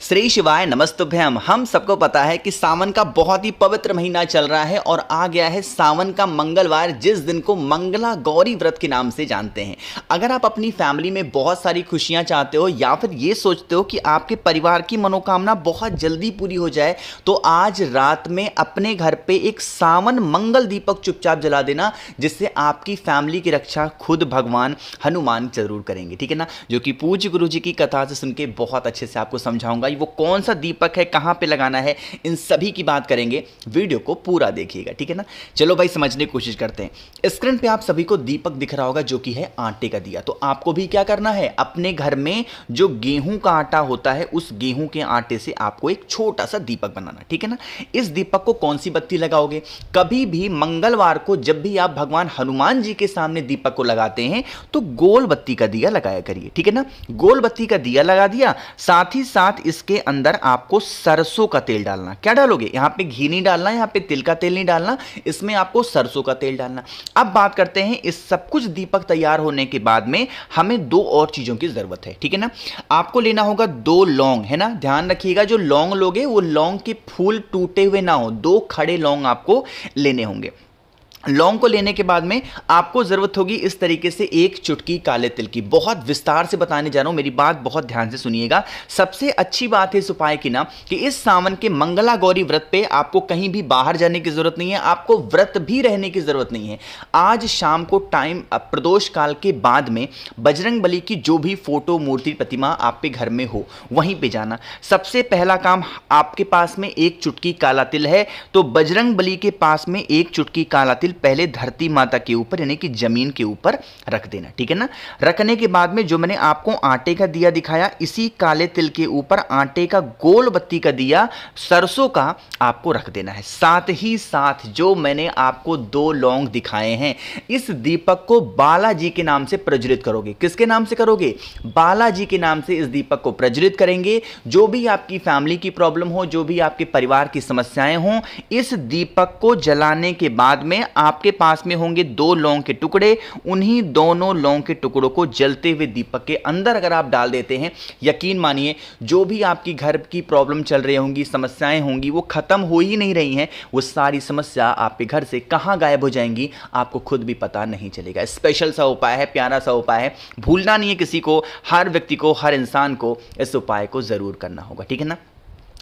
श्री शिवाय नमस्तुभ्यम। हम सबको पता है कि सावन का बहुत ही पवित्र महीना चल रहा है और आ गया है सावन का मंगलवार, जिस दिन को मंगला गौरी व्रत के नाम से जानते हैं। अगर आप अपनी फैमिली में बहुत सारी खुशियां चाहते हो या फिर ये सोचते हो कि आपके परिवार की मनोकामना बहुत जल्दी पूरी हो जाए, तो आज रात में अपने घर पे एक सावन मंगल दीपक चुपचाप जला देना, जिससे आपकी फैमिली की रक्षा खुद भगवान हनुमान जरूर करेंगे। ठीक है ना, जो कि पूज्य गुरु जी की कथा से सुन के बहुत अच्छे से आपको समझाऊंगा। वो कौन सा दीपक है, कहां पे लगाना है, इन सभी की बात करेंगे। वीडियो को पूरा देखिएगा, ठीक है ना। चलो भाई, समझने की कोशिश करते हैं। स्क्रीन पे आप सभी को दीपक दिख रहा होगा, जो कि है आटे का दिया। तो आपको भी क्या करना है, अपने घर में जो गेहूं का आटा होता है, उस गेहूं के आटे से आपको एक छोटा सा दीपक बनाना, ठीक है ना। इस दीपक को कौन सी बत्ती लगाओगे, कभी भी मंगलवार को जब भी आप भगवान हनुमान जी के सामने दीपक को लगाते हैं तो गोल बत्ती का दिया लगाया करिए, ठीक है ना। गोल बत्ती का दिया लगा दिया, साथ ही साथ इसके अंदर आपको सरसों का तेल डालना। क्या डालोगे, यहां पे घी नहीं डालना, यहां पे तिल का तेल नहीं डालना, इसमें आपको सरसों का तेल डालना। अब बात करते हैं, इस सब कुछ दीपक तैयार होने के बाद में हमें दो और चीजों की जरूरत है, ठीक है ना। आपको लेना होगा 2 लौंग, है ना। ध्यान रखिएगा, जो लौंग लोगे वो लौंग के फूल टूटे हुए ना हो, 2 खड़े लौंग आपको लेने होंगे। लौंग को लेने के बाद में आपको जरूरत होगी इस तरीके से 1 चुटकी काले तिल की। बहुत विस्तार से बताने जा रहा हूं, मेरी बात बहुत ध्यान से सुनिएगा। सबसे अच्छी बात है इस उपाय की ना, कि इस सावन के मंगला गौरी व्रत पे आपको कहीं भी बाहर जाने की जरूरत नहीं है, आपको व्रत भी रहने की जरूरत नहीं है। आज शाम को टाइम प्रदोष काल के बाद में बजरंग बली की जो भी फोटो, मूर्ति, प्रतिमा आपके घर में हो, वहीं पे जाना। सबसे पहला काम, आपके पास में 1 चुटकी काला तिल है तो बजरंग बली के पास में 1 चुटकी काला तिल पहले धरती माता के ऊपर, यानी कि जमीन के ऊपर रख देना, ठीक है ना। रखने के बाद में जो मैंने आपको आटे का दिया दिखाया, इसी काले तिल के ऊपर आटे का गोल बत्ती का दिया सरसों का आपको रख देना है। साथ ही साथ जो मैंने आपको 2 लौंग दिखाए हैं, इस दीपक को बालाजी के नाम से प्रज्वलित करोगे। किसके नाम से करोगे, बालाजी के नाम से इस दीपक को प्रज्वलित करेंगे। जो भी आपकी फैमिली की प्रॉब्लम हो, जो भी आपके परिवार की समस्याएं हों, इस दीपक को जलाने के बाद में आपके पास में होंगे 2 लौंग के टुकड़े। उन्हीं दोनों लौंग के टुकड़ों को जलते हुए दीपक के अंदर अगर आप डाल देते हैं, यकीन मानिए जो भी आपकी घर की प्रॉब्लम चल रही होंगी, समस्याएं होंगी, वो खत्म हो ही नहीं रही हैं। वो सारी समस्या आपके घर से कहां गायब हो जाएंगी, आपको खुद भी पता नहीं चलेगा। स्पेशल सा उपाय है, प्यारा सा उपाय है, भूलना नहीं है किसी को, हर व्यक्ति को, हर इंसान को इस उपाय को जरूर करना होगा, ठीक है ना।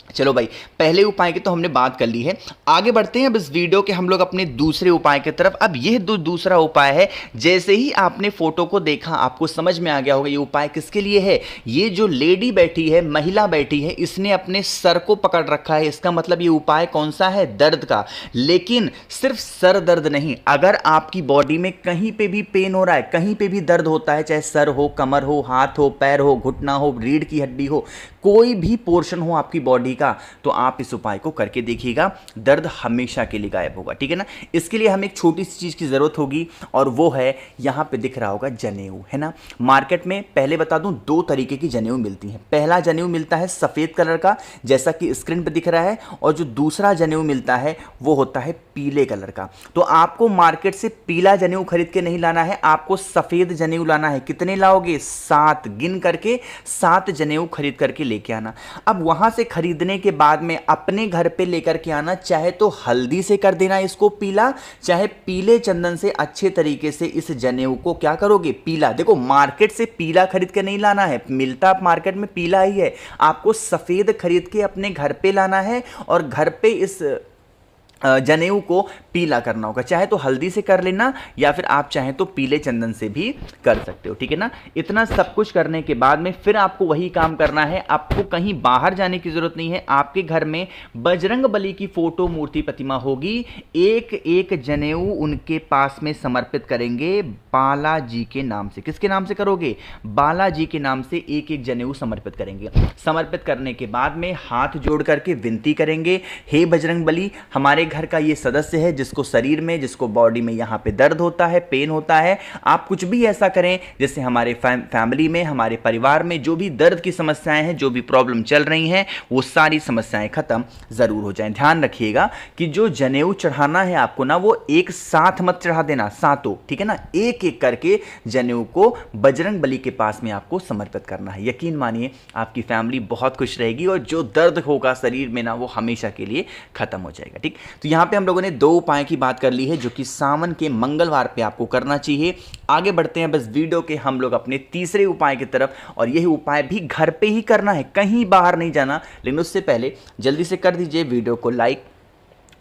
चलो भाई, पहले उपाय की तो हमने बात कर ली है, आगे बढ़ते हैं अब इस वीडियो के हम लोग अपने दूसरे उपाय की तरफ। अब यह दूसरा उपाय है, जैसे ही आपने फोटो को देखा आपको समझ में आ गया होगा ये उपाय किसके लिए है। ये जो लेडी बैठी है, महिला बैठी है, इसने अपने सर को पकड़ रखा है। इसका मतलब ये उपाय कौन सा है, दर्द का। लेकिन सिर्फ सर दर्द नहीं, अगर आपकी बॉडी में कहीं पे भी पेन हो रहा है, कहीं पे भी दर्द होता है, चाहे सर हो, कमर हो, हाथ हो, पैर हो, घुटना हो, रीढ़ की हड्डी हो, कोई भी पोर्शन हो आपकी बॉडी का, तो आप इस उपाय को करके देखिएगा, दर्द हमेशा के लिए गायब होगा, ठीक है ना। इसके लिए हमें एक छोटी सी चीज की जरूरत होगी, और वो है, यहां पे दिख रहा होगा जनेऊ, है ना। मार्केट में पहले बता दूं 2 तरीके की जनेऊ मिलती हैं। पहला जनेऊ मिलता है सफेद कलर का, जैसा कि स्क्रीन पे दिख रहा है, और जो दूसरा जनेऊ मिलता है वो होता है पीले कलर का। तो आपको मार्केट से पीला जनेऊ खरीद के नहीं लाना है, आपको सफेद जनेऊ लाना है। कितने लाओगे, 7 गिन करके 7 जनेऊ खरीद करके लेके आना। अब वहां से खरीदने के बाद में अपने घर पे लेकर के आना, चाहे तो हल्दी से कर देना इसको पीला, चाहे पीले चंदन से अच्छे तरीके से इस जनेऊ को क्या करोगे, पीला। देखो, मार्केट से पीला खरीद के नहीं लाना है, मिलता मार्केट में पीला ही है, आपको सफेद खरीद के अपने घर पे लाना है और घर पे इस जनेऊ को पीला करना होगा। चाहे तो हल्दी से कर लेना, या फिर आप चाहें तो पीले चंदन से भी कर सकते हो, ठीक है ना। इतना सब कुछ करने के बाद में फिर आपको वही काम करना है, आपको कहीं बाहर जाने की जरूरत नहीं है। आपके घर में बजरंग बली की फोटो, मूर्ति, प्रतिमा होगी। एक एक जनेऊ उनके पास में समर्पित करेंगे बालाजी के नाम से। किसके नाम से करोगे, बालाजी के नाम से एक एक जनेऊ समर्पित करेंगे। समर्पित करने के बाद में हाथ जोड़ करके विनती करेंगे, हे बजरंग बली, हमारे घर का ये सदस्य है जिसको शरीर में, जिसको बॉडी में यहाँ पे दर्द होता है, पेन होता है, आप कुछ भी ऐसा करें जिससे हमारे फैमिली में, हमारे परिवार में जो भी दर्द की समस्याएं हैं, जो भी प्रॉब्लम चल रही हैं, वो सारी समस्याएं खत्म जरूर हो जाएं। ध्यान रखिएगा कि जो जनेऊ चढ़ाना है आपको ना, वो एक साथ मत चढ़ा देना, सातों, ठीक है ना, एक एक करके जनेऊ को बजरंग बली के पास में आपको समर्पित करना है। यकीन मानिए आपकी फैमिली बहुत खुश रहेगी और जो दर्द होगा शरीर में ना, वो हमेशा के लिए खत्म हो जाएगा। ठीक, तो यहां पे हम लोगों ने 2 उपाय की बात कर ली है जो कि सावन के मंगलवार पे आपको करना चाहिए। आगे बढ़ते हैं बस वीडियो के हम लोग अपने तीसरे उपाय की तरफ, और यही उपाय भी घर पे ही करना है, कहीं बाहर नहीं जाना। लेकिन उससे पहले जल्दी से कर दीजिए वीडियो को लाइक।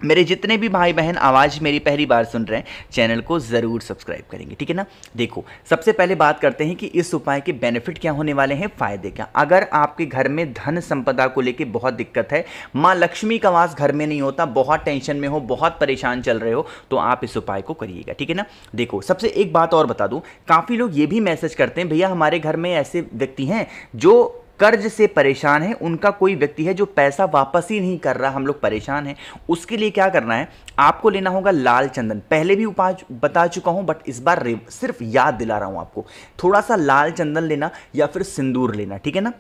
मेरे जितने भी भाई बहन आवाज़ मेरी पहली बार सुन रहे हैं, चैनल को ज़रूर सब्सक्राइब करेंगे, ठीक है ना। देखो, सबसे पहले बात करते हैं कि इस उपाय के बेनिफिट क्या होने वाले हैं, फ़ायदे क्या। अगर आपके घर में धन संपदा को लेके बहुत दिक्कत है, माँ लक्ष्मी का वास घर में नहीं होता, बहुत टेंशन में हो, बहुत परेशान चल रहे हो, तो आप इस उपाय को करिएगा, ठीक है ना। देखो, सबसे एक बात और बता दूँ, काफ़ी लोग ये भी मैसेज करते हैं, भैया हमारे घर में ऐसे व्यक्ति हैं जो कर्ज से परेशान है, उनका कोई व्यक्ति है जो पैसा वापस ही नहीं कर रहा, हम लोग परेशान हैं। उसके लिए क्या करना है, आपको लेना होगा लाल चंदन। पहले भी उपाय बता चुका हूं, बट इस बार सिर्फ याद दिला रहा हूं आपको। थोड़ा सा लाल चंदन लेना या फिर सिंदूर लेना, ठीक है ना।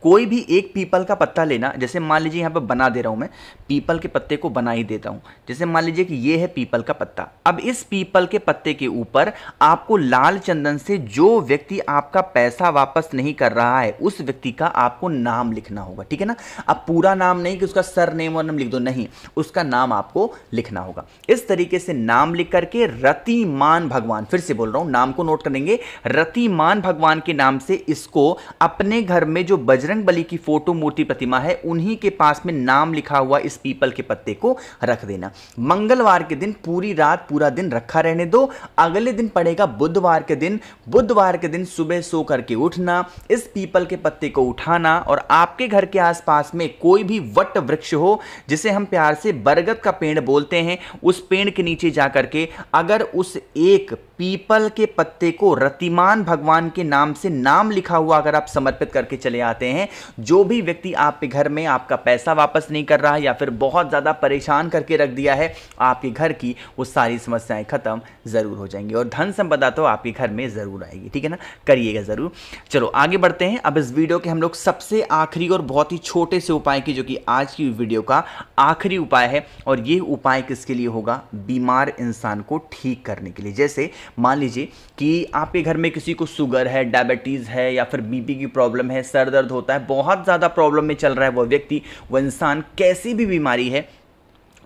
कोई भी एक पीपल का पत्ता लेना, जैसे मान लीजिए यहाँ पे बना दे रहा हूँ मैं, पीपल के पत्ते को बना ही देता हूँ। जैसे मान लीजिए कि ये है पीपल का पत्ता। अब इस पीपल के पत्ते के ऊपर आपको लाल चंदन से जो व्यक्ति आपका पैसा वापस नहीं कर रहा है, उस व्यक्ति का आपको नाम लिखना होगा, ठीक है ना। अब पूरा नाम नहीं कि उसका सर नेम और नाम लिख दो, नहीं, उसका नाम आपको लिखना होगा। इस तरीके से नाम लिख करके रतिमान भगवान, फिर से बोल रहा हूँ, नाम को नोट कर लेंगे, रतिमान भगवान के नाम से इसको अपने घर में जो बजरंग बली की फोटो, मूर्ति, प्रतिमा है, उन्हीं के पास में नाम लिखा हुआ इस पीपल के पत्ते को रख देना। मंगलवार के दिन पूरी रात पूरा दिन रखा रहने दो। अगले दिन पड़ेगा बुधवार के दिन। बुधवार के दिन सुबह सो करके उठना, इस पीपल के पत्ते को उठाना, और आपके घर के आसपास में कोई भी वट वृक्ष हो, जिसे हम प्यार से बरगद का पेड़ बोलते हैं, उस पेड़ के नीचे जाकर के अगर उस एक पीपल के पत्ते को रतिमान भगवान के नाम से नाम लिखा हुआ अगर आप समर्पित करके चले आते हैं, जो भी व्यक्ति आपके घर में आपका पैसा वापस नहीं कर रहा है या फिर बहुत ज़्यादा परेशान करके रख दिया है, आपके घर की वो सारी समस्याएं खत्म ज़रूर हो जाएंगी और धन संपदा तो आपके घर में ज़रूर आएगी, ठीक है ना। करिएगा ज़रूर। चलो आगे बढ़ते हैं। अब इस वीडियो के हम लोग सबसे आखिरी और बहुत ही छोटे से उपाय की, जो कि आज की वीडियो का आखिरी उपाय है, और ये उपाय किसके लिए होगा, बीमार इंसान को ठीक करने के लिए। जैसे मान लीजिए कि आपके घर में किसी को शुगर है, डायबिटीज़ है, या फिर बीपी की प्रॉब्लम है, सर दर्द होता है, बहुत ज़्यादा प्रॉब्लम में चल रहा है वो व्यक्ति, वो इंसान, कैसी भी बीमारी है,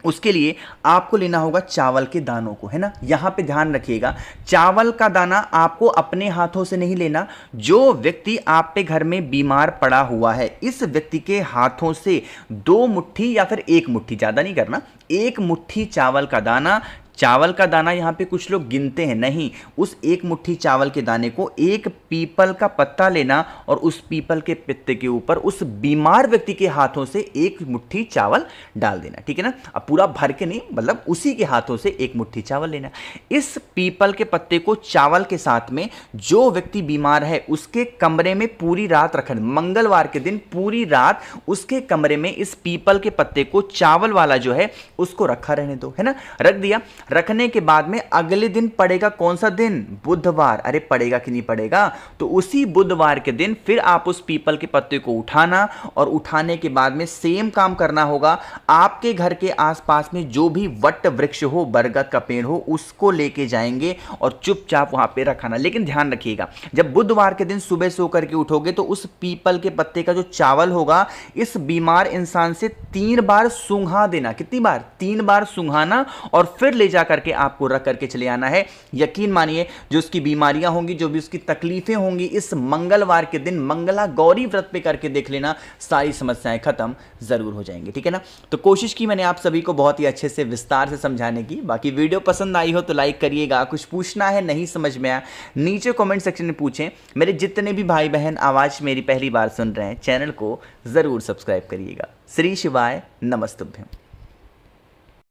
उसके लिए आपको लेना होगा चावल के दानों को, है ना। यहां पे ध्यान रखिएगा, चावल का दाना आपको अपने हाथों से नहीं लेना। जो व्यक्ति आप पे घर में बीमार पड़ा हुआ है, इस व्यक्ति के हाथों से 2 मुट्ठी या फिर 1 मुट्ठी, ज़्यादा नहीं करना, 1 मुट्ठी चावल का दाना। चावल का दाना यहाँ पे कुछ लोग गिनते हैं, नहीं, उस 1 मुट्ठी चावल के दाने को एक पीपल का पत्ता लेना और उस पीपल के पत्ते के ऊपर उस बीमार व्यक्ति के हाथों से 1 मुट्ठी चावल डाल देना, ठीक है ना। अब पूरा भर के नहीं, मतलब उसी के हाथों से 1 मुट्ठी चावल लेना। इस पीपल के पत्ते को चावल के साथ में जो व्यक्ति बीमार है उसके कमरे में पूरी रात रखना। मंगलवार के दिन पूरी रात उसके कमरे में इस पीपल के पत्ते को, चावल वाला जो है, उसको रखा रहने दो, है ना। रख दिया। रखने के बाद में अगले दिन पड़ेगा कौन सा दिन, बुधवार। अरे पड़ेगा कि नहीं पड़ेगा, तो उसी बुधवार के दिन फिर आप उस पीपल के पत्ते को उठाना, और उठाने के बाद में सेम काम करना होगा। आपके घर के आसपास में जो भी वट वृक्ष हो, बरगद का पेड़ हो, उसको लेके जाएंगे और चुपचाप वहां पे रखना। लेकिन ध्यान रखिएगा, जब बुधवार के दिन सुबह सो करके उठोगे तो उस पीपल के पत्ते का जो चावल होगा, इस बीमार इंसान से 3 बार सूंघा देना। कितनी बार, 3 बार सूंघाना, और फिर ले जा करके आपको रख करके चले आना है। यकीन मानिए, जो उसकी बीमारियां होंगी, जो भी उसकी तकलीफें होंगी, इस मंगलवार के दिन मंगला गौरी व्रत पे करके देख लेना, सारी समस्याएं खत्म जरूर हो जाएंगी, ठीक है ना। तो कोशिश की मैंने आप सभी को बहुत ही अच्छे से विस्तार से समझाने की। बाकी वीडियो पसंद आई हो तो लाइक करिएगा। कुछ पूछना है, नहीं समझ में आया, नीचे कमेंट सेक्शन में पूछें। मेरे जितने भी भाई बहन आवाज मेरी पहली बार सुन रहे हैं, चैनल को जरूर सब्सक्राइब करिएगा। श्री शिवाय नमस्तुभ्यम।